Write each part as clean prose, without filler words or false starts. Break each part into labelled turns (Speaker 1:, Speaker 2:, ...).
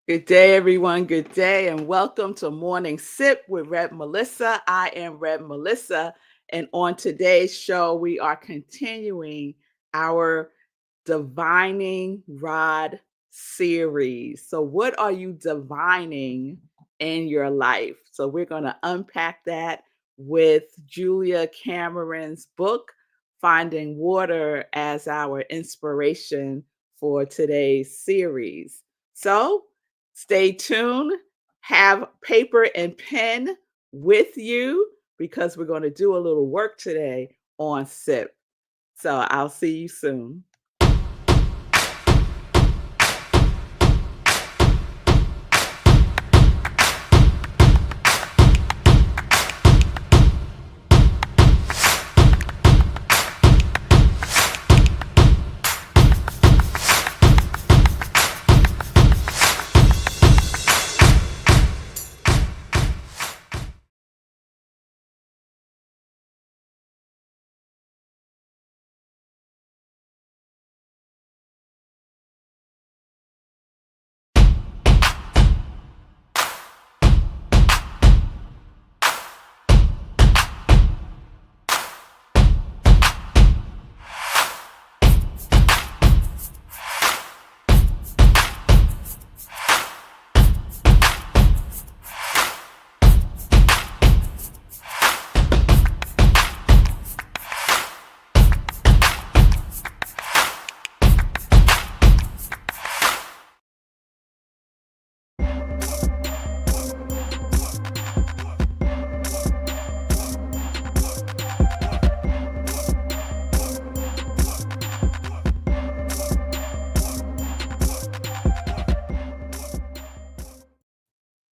Speaker 1: Good day, everyone. Good day, and welcome to Morning Sip with Rev Melissa. I am Rev Melissa, and on today's show, we are continuing our Divining Rod series. So, what are you divining in your life? So, we're going to unpack that with Julia Cameron's book, Finding Water, as our inspiration for today's series. So, stay tuned. Have paper and pen with you because we're going to do a little work today on SIP. So I'll see you soon.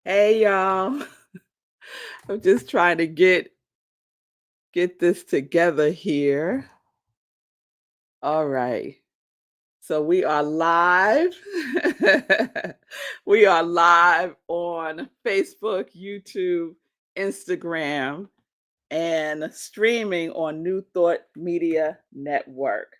Speaker 1: Hey y'all. I'm just trying to get this together here. All right. So we are live. We are live on Facebook, YouTube, Instagram, and streaming on New Thought Media Network.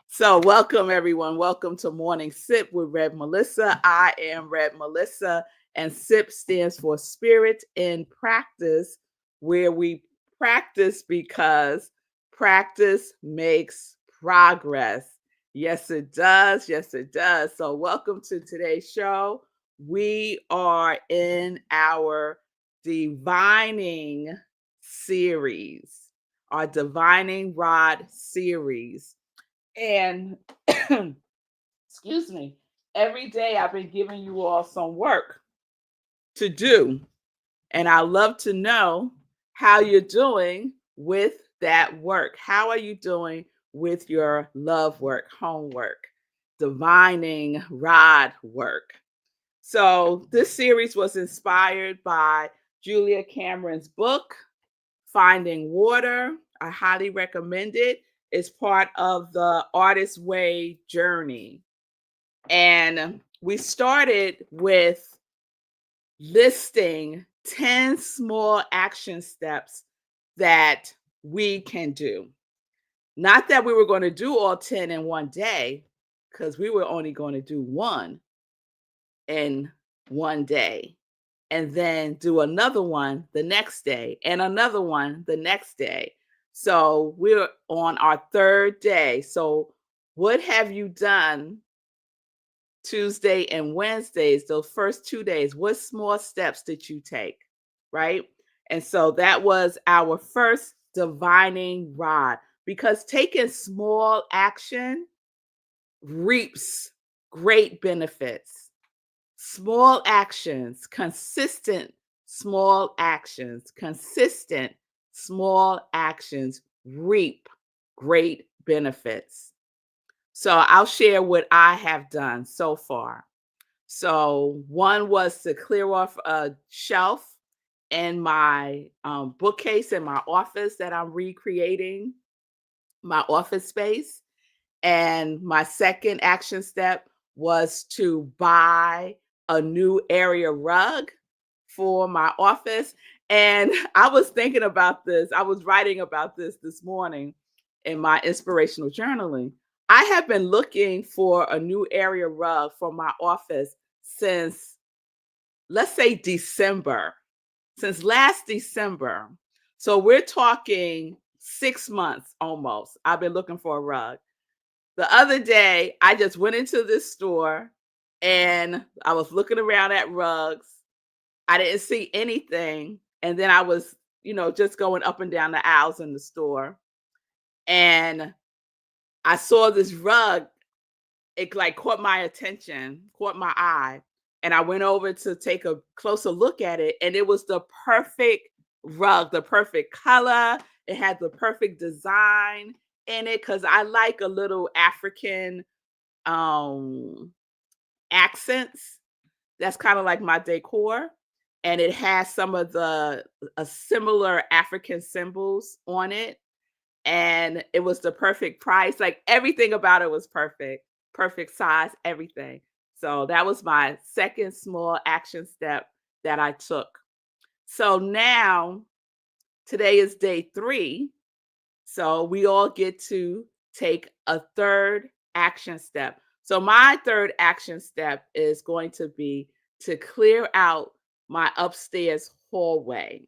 Speaker 1: So, welcome everyone. Welcome to Morning Sip with Rev Melissa. I am Rev Melissa, and SIP stands for Spirit in Practice, where we practice because practice makes progress. Yes, it does. Yes, it does. So, welcome to today's show. We are in our Divining series, our Divining Rod series. And excuse me, every day I've been giving you all some work to do. And I love to know how you're doing with that work. How are you doing with your love work, homework, divining rod work? So, this series was inspired by Julia Cameron's book, Finding Water. I highly recommend it. It's part of the Artist Way journey. And we started with listing 10 small action steps that we can do. Not that we were going to do all 10 in one day, because we were only going to do one in one day, and then do another one the next day, and another one the next day. So we're on our third day. So, what have you done Tuesday and Wednesdays, those first 2 days? What small steps did you take? Right. And so that was our first divining rod, because taking small action reaps great benefits. Small actions, consistent small actions reap great benefits. So I'll share what I have done so far. So one was to clear off a shelf in my bookcase in my office that I'm recreating, my office space. And my second action step was to buy a new area rug for my office. And I was thinking about this. I was writing about this morning in my inspirational journaling. I have been looking for a new area rug for my office since, let's say, December, since last December. So we're talking 6 months almost. I've been looking for a rug. The other day, I just went into this store and I was looking around at rugs. I didn't see anything. And then I was, just going up and down the aisles in the store. And I saw this rug. It like caught my attention, caught my eye. And I went over to take a closer look at it. And it was the perfect rug, the perfect color. It had the perfect design in it because I like a little African um accents. That's kind of like my decor. And it has some of the similar African symbols on it. And it was the perfect price. Like everything about it was perfect, perfect size, everything. So that was my second small action step that I took. So now today is day 3. So we all get to take a third action step. So my third action step is going to be to clear out my upstairs hallway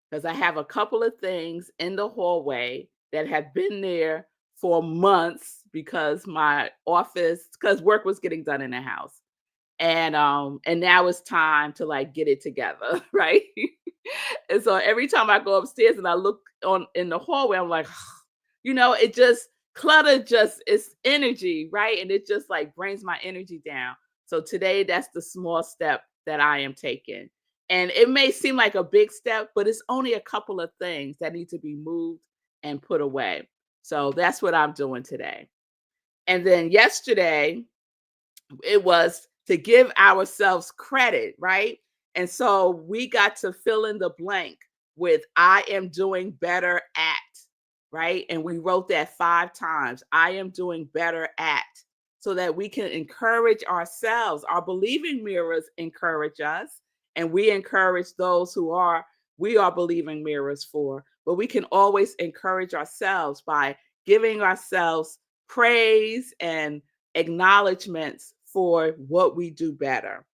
Speaker 1: because I have a couple of things in the hallway that have been there for months because because work was getting done in the house. And now it's time to like get it together, right? And so every time I go upstairs and I look on in the hallway, I'm like, it just clutter just it's energy, right? And it just like brings my energy down. So today that's the small step that I am taking. And it may seem like a big step, but it's only a couple of things that need to be moved and put away. So that's what I'm doing today. And then yesterday, it was to give ourselves credit, right? And so we got to fill in the blank with I am doing better at, right? And we wrote that 5 times. I am doing better at, so that we can encourage ourselves. Our believing mirrors encourage us, and we encourage those we are believing mirrors for. But we can always encourage ourselves by giving ourselves praise and acknowledgments for what we do better.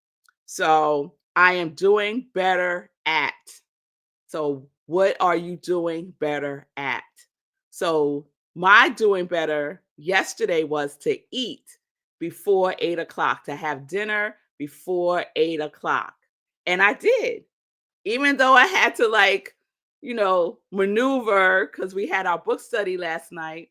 Speaker 1: So I am doing better at. So what are you doing better at? So my doing better yesterday was to eat before 8 o'clock, to have dinner before 8 o'clock. And I did, even though I had to maneuver because we had our book study last night.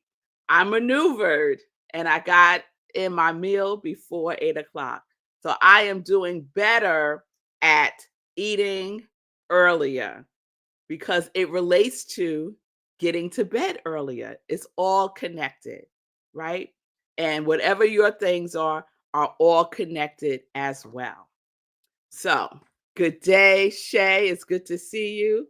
Speaker 1: I maneuvered and I got in my meal before 8 o'clock. So I am doing better at eating earlier because it relates to getting to bed earlier. It's all connected, right? And whatever your things are all connected as well. So, good day, Shay. It's good to see you.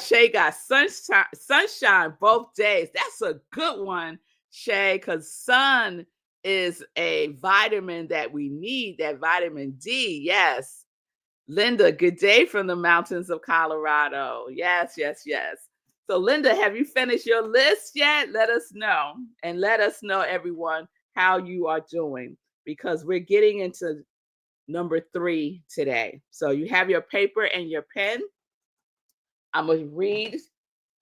Speaker 1: Shay got sunshine both days. That's a good one, Shay, because sun is a vitamin that we need, that vitamin D. Yes. Linda, good day from the mountains of Colorado. Yes, yes, yes. So, Linda, have you finished your list yet? Let us know. And let us know, everyone, how you are doing, because we're getting into number 3 today. So you have your paper and your pen. I'm going to read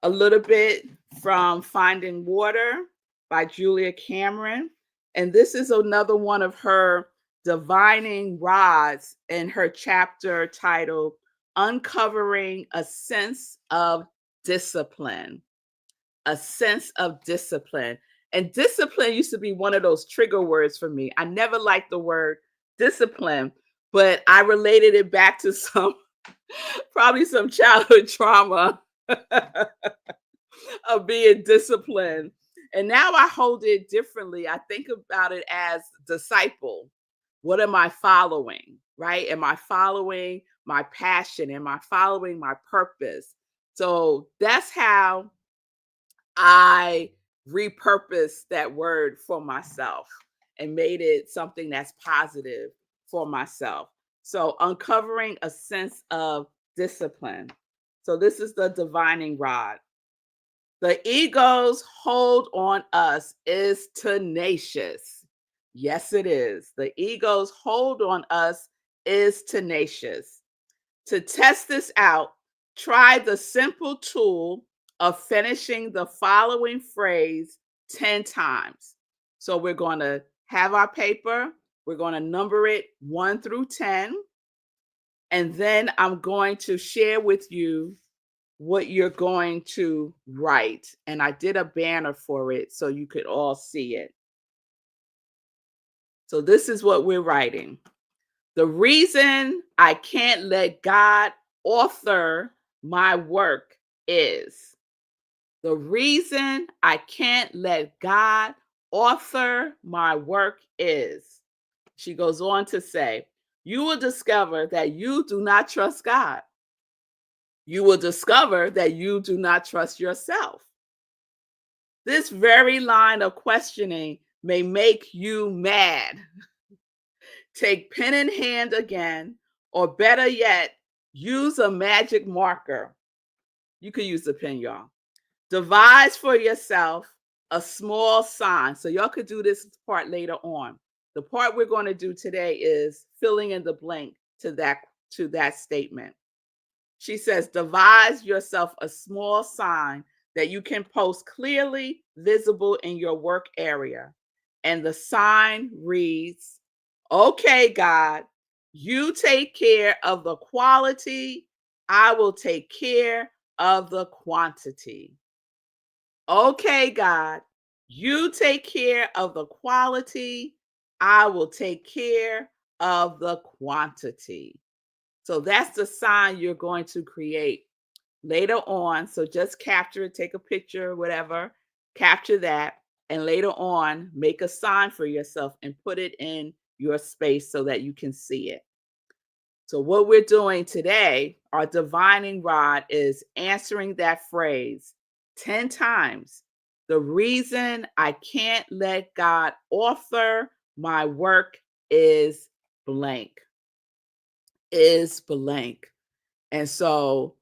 Speaker 1: a little bit from Finding Water by Julia Cameron. And this is another one of her divining rods in her chapter titled Uncovering a Sense of Discipline. A sense of discipline. And discipline used to be one of those trigger words for me. I never liked the word discipline, but I related it back to probably some childhood trauma of being disciplined. And now I hold it differently. I think about it as disciple. What am I following? Right? Am I following my passion? Am I following my purpose? So that's how I repurposed that word for myself and made it something that's positive for myself. So, uncovering a sense of discipline. So, this is the divining rod. The ego's hold on us is tenacious. Yes, it is. The ego's hold on us is tenacious. To test this out, try the simple tool of finishing the following phrase 10 times. So we're going to have our paper, we're going to number it 1 through 10, and then I'm going to share with you what you're going to write. And I did a banner for it so you could all see it. So this is what we're writing. The reason I can't let God author my work is. The reason I can't let God author my work is. She goes on to say, you will discover that you do not trust God. You will discover that you do not trust yourself. This very line of questioning may make you mad. Take pen in hand again, or better yet, use a magic marker. You could use the pen, y'all. Devise for yourself a small sign. So y'all could do this part later on. The part we're going to do today is filling in the blank to that statement. She says, devise yourself a small sign that you can post clearly visible in your work area. And the sign reads, okay, God, you take care of the quality. I will take care of the quantity. Okay, God, you take care of the quality. I will take care of the quantity. So that's the sign you're going to create later on. So just capture it, take a picture, whatever, capture that. And later on, make a sign for yourself and put it in your space so that you can see it. So what we're doing today, our divining rod is answering that phrase 10 times. The reason I can't let God author my work is blank. Is blank. And so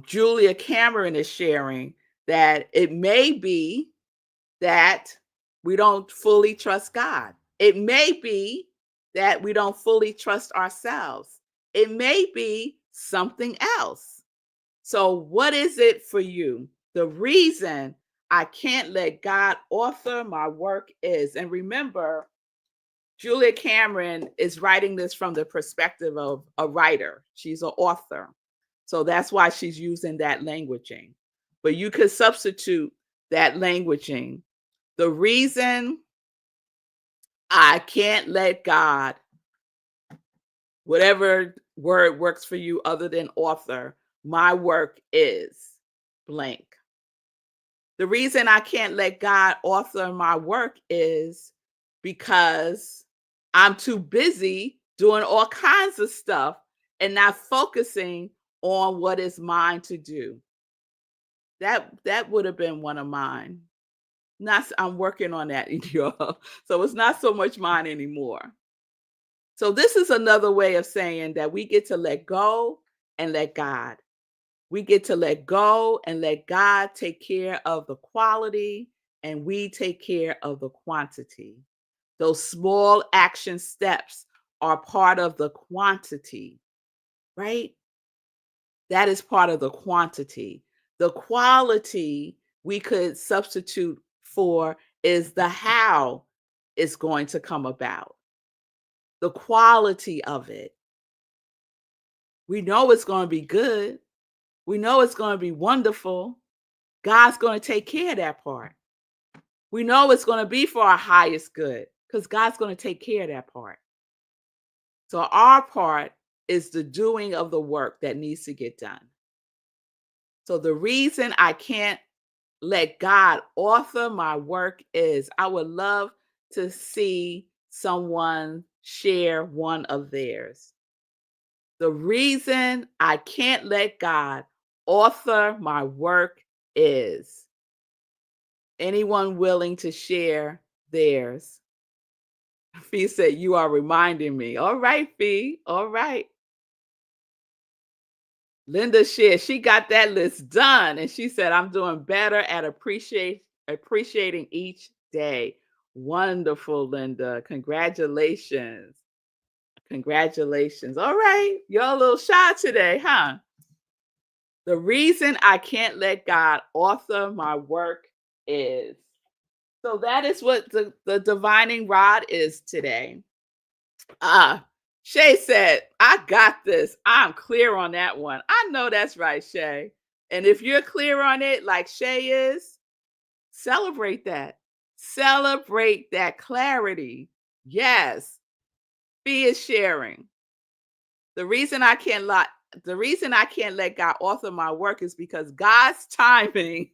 Speaker 1: Julia Cameron is sharing that it may be that we don't fully trust God. It may be that we don't fully trust ourselves. It may be something else. So, what is it for you? The reason I can't let God author my work is, and remember, Julia Cameron is writing this from the perspective of a writer. She's an author. So that's why she's using that languaging. But you could substitute that languaging. The reason I can't let God, whatever word works for you other than author, my work is blank. The reason I can't let God author my work is because I'm too busy doing all kinds of stuff and not focusing on what is mine to do. That would have been one of mine. I'm working on that, y'all. So it's not so much mine anymore. So this is another way of saying that we get to let go and let God. We get to let go and let God take care of the quality, and we take care of the quantity. Those small action steps are part of the quantity, right? That is part of the quantity. The quality we could substitute for is the how it's going to come about, the quality of it. We know it's going to be good. We know it's going to be wonderful. God's going to take care of that part. We know it's going to be for our highest good because God's going to take care of that part. So our part is the doing of the work that needs to get done. So the reason I can't let God author my work is I would love to see someone share one of theirs. The reason I can't let God author my work is. Anyone willing to share theirs? Fee said, you are reminding me. All right, Fee. All right. Linda shared, she got that list done. And she said, I'm doing better at appreciating each day. Wonderful, Linda. Congratulations. Congratulations. All right. You're a little shy today, huh? The reason I can't let God author my work is. So that is what the divining rod is today. Shay said, I got this. I'm clear on that one. I know that's right, Shay. And if you're clear on it, like Shay is, celebrate that. Celebrate that clarity. Yes. Fee is sharing. The reason I can't let God author my work is because God's timing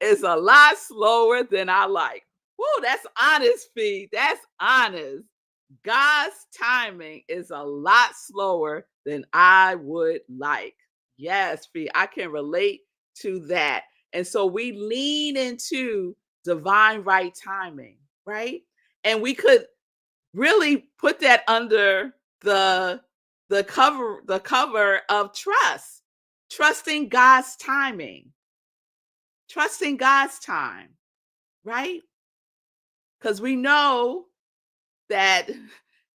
Speaker 1: is a lot slower than I like. Woo, that's honest, Fee. That's honest. God's timing is a lot slower than I would like. Yes, Fee, I can relate to that. And so we lean into divine right timing, right? And we could really put that under the the cover of trust. Trusting God's timing. Trusting God's time, right? Because we know that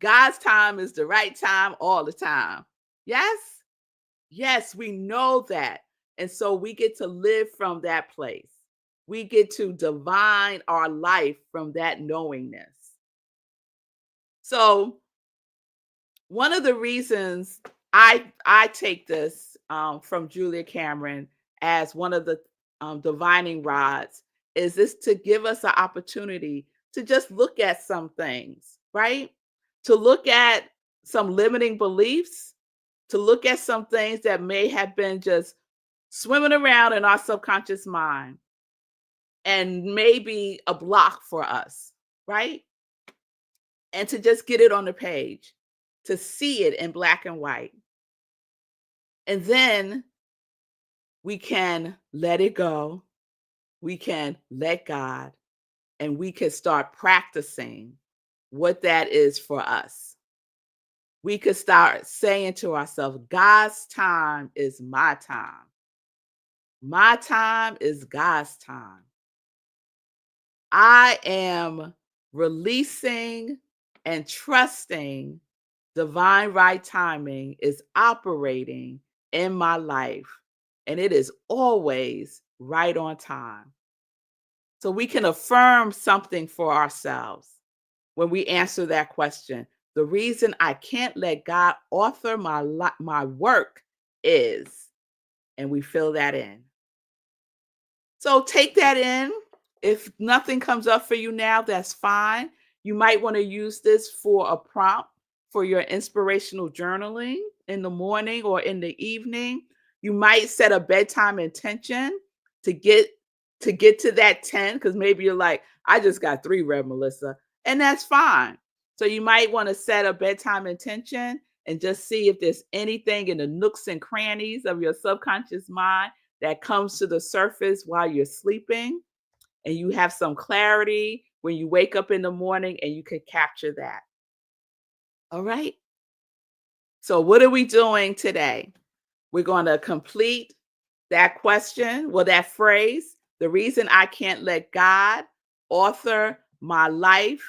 Speaker 1: God's time is the right time all the time. Yes? Yes, we know that. And so we get to live from that place. We get to divine our life from that knowingness. So, one of the reasons I take this from Julia Cameron as one of the divining rods is this to give us an opportunity to just look at some things, right? To look at some limiting beliefs, to look at some things that may have been just swimming around in our subconscious mind and maybe a block for us, right? And to just get it on the page, to see it in black and white. And then we can let it go. We can let God, and we can start practicing what that is for us. We could start saying to ourselves, God's time is my time. My time is God's time. I am releasing and trusting divine right timing is operating in my life, and it is always right on time. So we can affirm something for ourselves when we answer that question. The reason I can't let God author my work is, and we fill that in. So take that in. If nothing comes up for you now, that's fine. You might want to use this for a prompt for your inspirational journaling in the morning or in the evening. You might set a bedtime intention to get to that 10, because maybe you're like, I just got 3, Rev Melissa, and that's fine. So you might want to set a bedtime intention and just see if there's anything in the nooks and crannies of your subconscious mind that comes to the surface while you're sleeping, and you have some clarity when you wake up in the morning and you can capture that. All right. So, what are we doing today? We're going to complete that question, well, that phrase. The reason I can't let God author my life,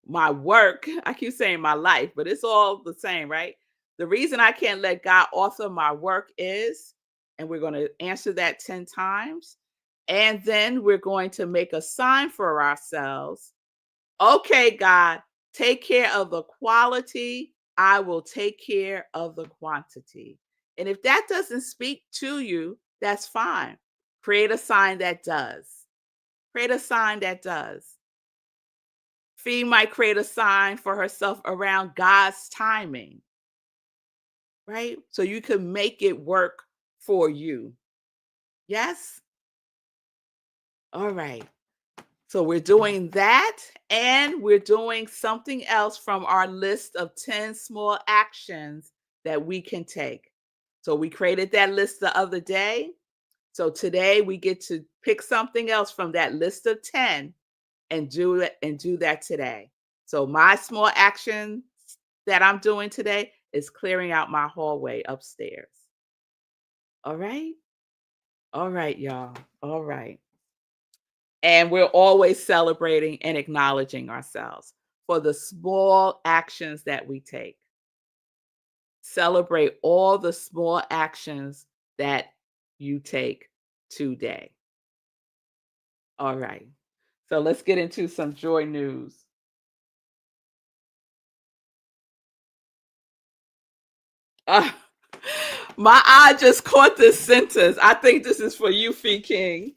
Speaker 1: my work. I keep saying my life, but it's all the same, right? The reason I can't let God author my work is, and we're going to answer that 10 times. And then we're going to make a sign for ourselves. Okay, God, take care of the quality. I will take care of the quantity. And if that doesn't speak to you, that's fine. Create a sign that does. Create a sign that does. Fee might create a sign for herself around God's timing, right? So you can make it work for you. Yes? All right. So we're doing that, and we're doing something else from our list of 10 small actions that we can take. So we created that list the other day. So today we get to pick something else from that list of 10 and do it, and do that today. So my small action that I'm doing today is clearing out my hallway upstairs. All right? All right, y'all. All right. And we're always celebrating and acknowledging ourselves for the small actions that we take. Celebrate all the small actions that you take today. All right. So let's get into some joy news. Uh, my eye just caught this sentence. I think this is for you, Fee King.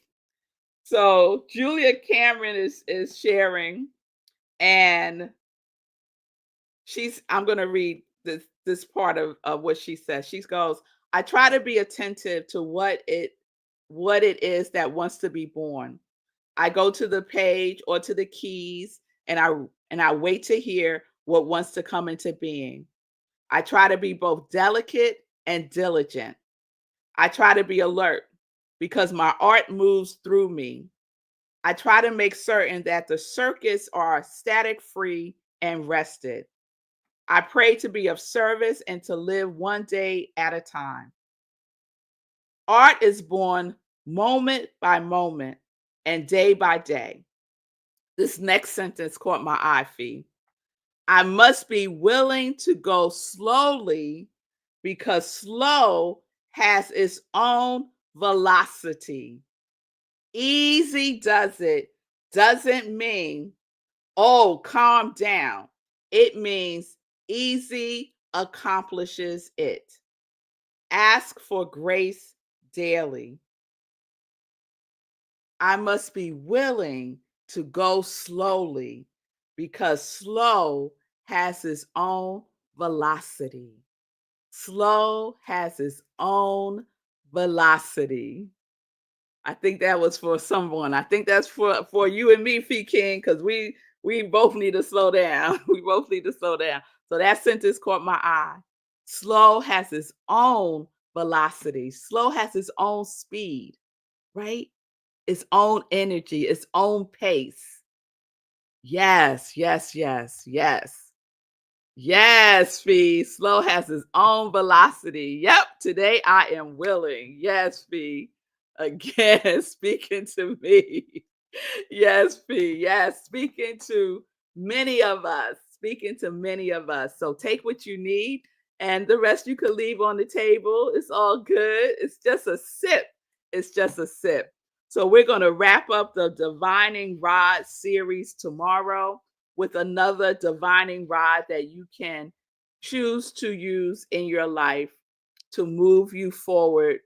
Speaker 1: So Julia Cameron is sharing, and I'm gonna read this part of what she says. She goes, I try to be attentive to what it is that wants to be born. I go to the page or to the keys, and I wait to hear what wants to come into being. I try to be both delicate and diligent. I try to be alert because my art moves through me. I try to make certain that the circuits are static free and rested. I pray to be of service and to live one day at a time. Art is born moment by moment and day by day. This next sentence caught my eye, Fee. I must be willing to go slowly because slow has its own velocity. Easy does it doesn't mean, oh, calm down. It means easy accomplishes it. Ask for grace daily. I must be willing to go slowly because slow has its own velocity. Slow has its own velocity. I think that was for someone. I think that's for you and me, Fee King, because we both need to slow down. We both need to slow down. So that sentence caught my eye. Slow has its own velocity. Slow has its own speed, right? Its own energy, its own pace. Yes, yes, yes, yes. Yes, Fee. Slow has its own velocity. Yep, today I am willing. Yes, Fee. Again, speaking to me. Yes, Fee. Yes, speaking to many of us. Speaking to many of us. So take what you need, and the rest you could leave on the table. It's all good. It's just a sip. It's just a sip. So we're going to wrap up the Divining Rod series tomorrow with another divining rod that you can choose to use in your life to move you forward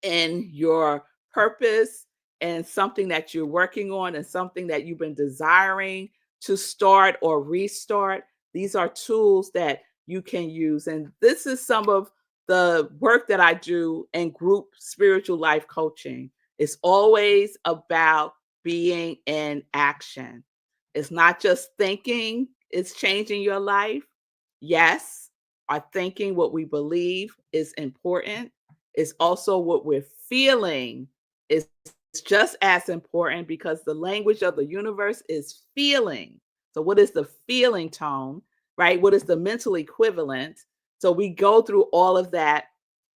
Speaker 1: in your purpose and something that you're working on and something that you've been desiring to start or restart. These are tools that you can use. And this is some of the work that I do in group spiritual life coaching. It's always about being in action. It's not just thinking it's changing your life. Yes, our thinking, what we believe is important. It's also what we're feeling is just as important because the language of the universe is feeling. So, what is the feeling tone, right? What is the mental equivalent? So, we go through all of that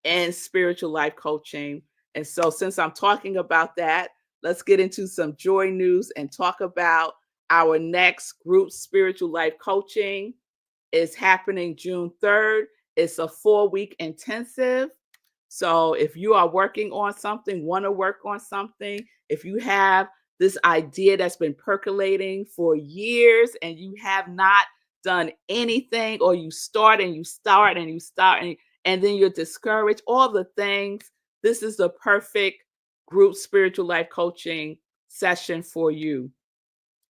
Speaker 1: in spiritual life coaching. And so, since I'm talking about that, let's get into some joy news and talk about our next group spiritual life coaching. Is happening June 3rd. It's a 4-week intensive. So if you are working on something, want to work on something, if you have this idea that's been percolating for years and you have not done anything, or you start and you start and you start and then you're discouraged, all the things, this is the perfect group spiritual life coaching session for you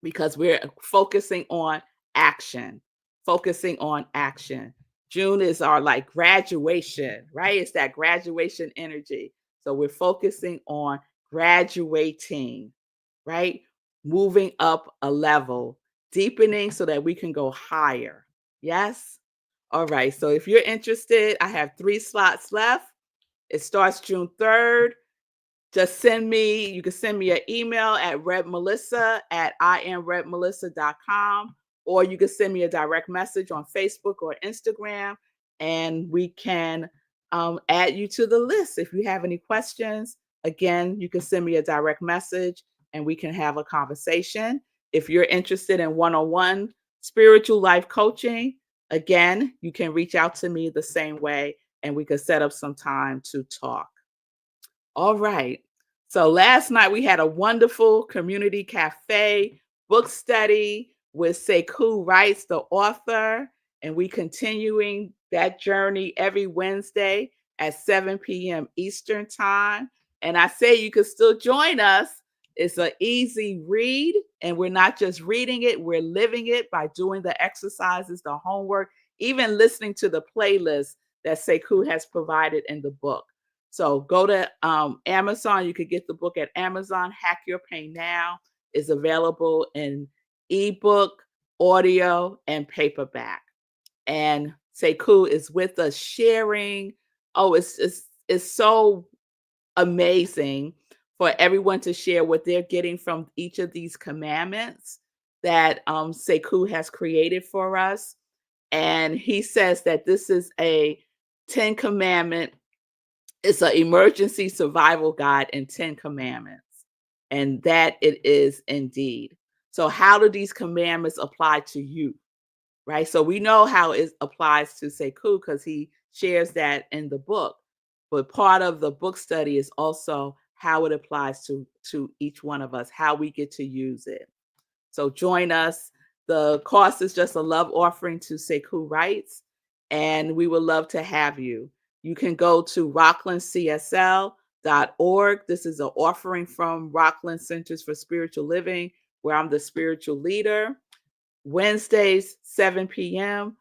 Speaker 1: because we're focusing on action, focusing on action. June is our like graduation, right? It's that graduation energy. So we're focusing on graduating, right? Moving up a level, deepening so that we can go higher. Yes? All right. So if you're interested, I have 3 slots left. It starts June 3rd. Just you can send me an email at Rev Melissa at imrevmelissa.com, or you can send me a direct message on Facebook or Instagram, and we can add you to the list. If you have any questions, again, you can send me a direct message and we can have a conversation. If you're interested in one-on-one spiritual life coaching, again, you can reach out to me the same way and we could set up some time to talk. All right. So last night we had a wonderful community cafe book study with Sekou Wrights, the author, and we continuing that journey every Wednesday at 7 p.m. Eastern time. And I say you can still join us. It's an easy read, and we're not just reading it, we're living it by doing the exercises, the homework, even listening to the playlist that Sekou has provided in the book. So go to Amazon. You could get the book at Amazon. Hack Your Pain Now is available in ebook, audio, and paperback. And Sekou is with us sharing. Oh, it's so amazing for everyone to share what they're getting from each of these commandments that Sekou has created for us. And he says that this is a 10 commandment. It's an emergency survival guide and 10 commandments. And that it is indeed. So how do these commandments apply to you? Right? So we know how it applies to Sekou because he shares that in the book. But part of the book study is also how it applies to each one of us, how we get to use it. So join us. The cost is just a love offering to Sekou Wrights, and we would love to have you. You can go to rocklandcsl.org. This is an offering from Rockland Centers for Spiritual Living, where I'm the spiritual leader. Wednesdays, 7 p.m.,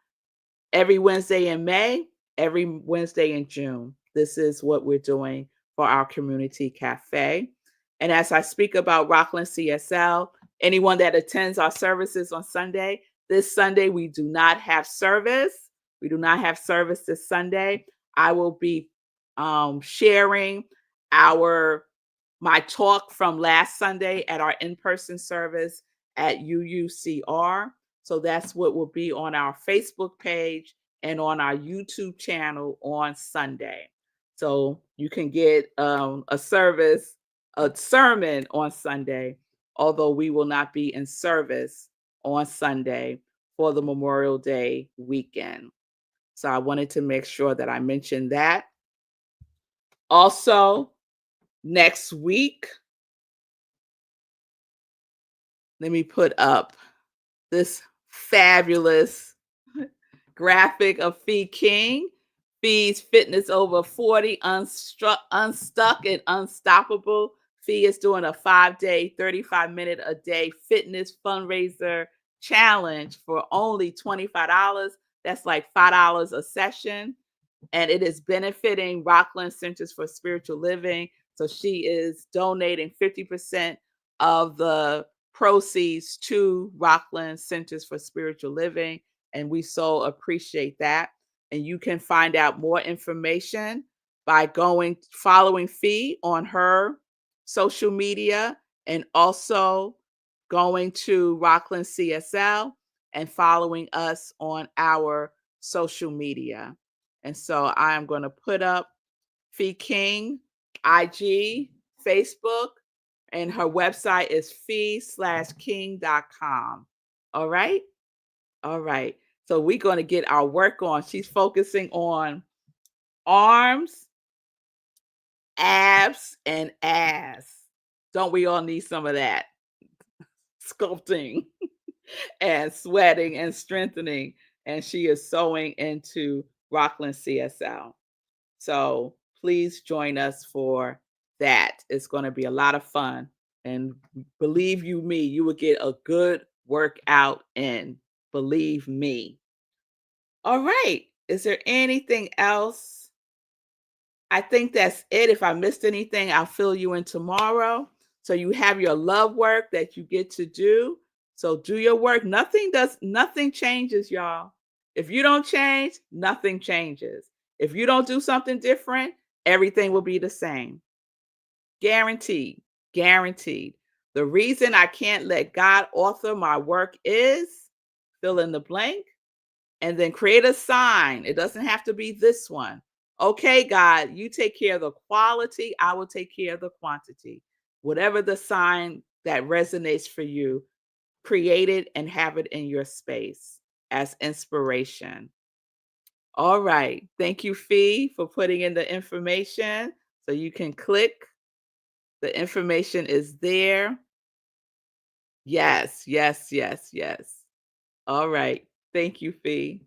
Speaker 1: every Wednesday in May, every Wednesday in June. This is what we're doing for our community cafe. And as I speak about Rockland CSL, anyone that attends our services on Sunday, this Sunday we do not have service. We do not have service this Sunday. I will be sharing my talk from last Sunday at our in-person service at UUCR. So that's what will be on our Facebook page and on our YouTube channel on Sunday. So you can get a sermon on Sunday, although we will not be in service on Sunday for the Memorial Day weekend. So I wanted to make sure that I mentioned that. Also, next week, let me put up this fabulous graphic of Fee King. Fee's Fitness Over 40, Unstuck and Unstoppable. Fee is doing a 5-day, 35-minute a day fitness fundraiser challenge for only $25. That's like $5 a session. And it is benefiting Rockland Centers for Spiritual Living. So she is donating 50% of the proceeds to Rockland Centers for Spiritual Living. And we so appreciate that. And you can find out more information by following Fee on her social media, and also going to Rockland CSL and following us on our social media. And so I am going to put up Fee King, IG, Facebook, and her website is fee/king.com. All right? All right. So we're going to get our work on. She's focusing on arms, abs, and ass. Don't we all need some of that? Sculpting and sweating and strengthening. And she is sewing into Rockland CSL. So please join us for that. It's going to be a lot of fun. And believe you me, you will get a good workout in. Believe me. All right. Is there anything else? I think that's it. If I missed anything, I'll fill you in tomorrow. So you have your love work that you get to do. So do your work. Nothing changes, y'all. If you don't change, nothing changes. If you don't do something different, everything will be the same. Guaranteed. Guaranteed. The reason I can't let God author my work is fill in the blank, and then create a sign. It doesn't have to be this one. Okay, God, you take care of the quality. I will take care of the quantity. Whatever the sign that resonates for you, create it and have it in your space as inspiration. All right. Thank you, Fee, for putting in the information. So you can click. The information is there. Yes, yes, yes, yes. All right. Thank you, Fee.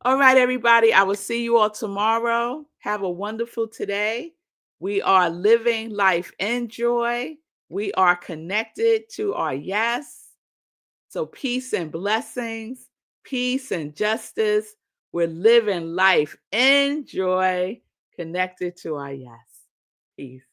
Speaker 1: All right, everybody. I will see you all tomorrow. Have a wonderful today. We are living life in joy. We are connected to our yes. So, peace and blessings, peace and justice. We're living life in joy, connected to our yes. Peace.